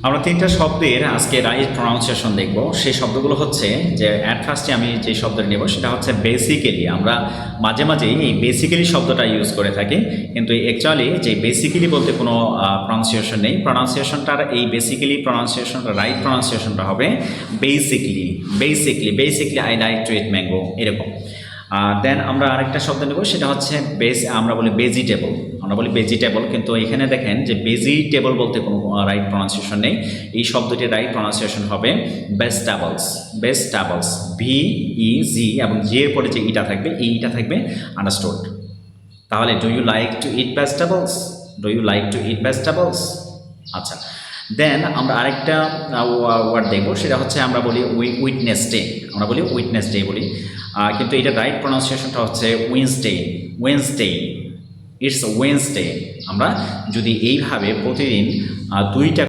আমরা তিনটা শব্দের আজকে রাইট প্রনাউন্সিয়েশন দেখব। সেই শব্দগুলো হচ্ছে যে অ্যাট ফার্স্টে আমি যে শব্দটা নেব সেটা হচ্ছে বেসিক্যালি। আমরা মাঝে মাঝেই এই বেসিক্যালি শব্দটা ইউজ করে থাকি, কিন্তু অ্যাকচুয়ালি যে বেসিক্যালি বলতে কোনো প্রনাউন্সিয়েশন নেই। প্রনাউন্সিয়েশনটার এই বেসিক্যালি প্রনাউন্সিয়েশনটা রাইট প্রনাউন্সিয়েশনটা হবে basically. Basically I like to it mango, এরকম। দেন আমরা আরেকটা শব্দ নেব, সেটা হচ্ছে আমরা বলি ভেজিটেবল। আমরা বলি ভেজিটেবল, কিন্তু এখানে দেখেন যে ভেজিটেবল বলতে কোনো রাইট প্রনাউন্সিয়েশন নেই। এই শব্দটির রাইট প্রনাউন্সিয়েশন হবে ভেজিটেবলস। ভেজিটেবলস, VEG, এবং জি এর পরে যে ইটা থাকবে, এই ইটা থাকবে আন্ডারস্টুড। তাহলে do you like to eat vegetables? Do you like to eat vegetables? আচ্ছা, দেন আমরা আরেকটা ওয়ার্ড দেখব, সেটা হচ্ছে আমরা বলি উইটনেসডে। আমরা বলি উইটনেসডে বলি, কিন্তু এটা রাইট প্রনাউন্সিয়েশনটা হচ্ছে ওয়েন্সডে। Wednesday, it's Wednesday. আমরা যদি এইভাবে প্রতিদিন দুইটা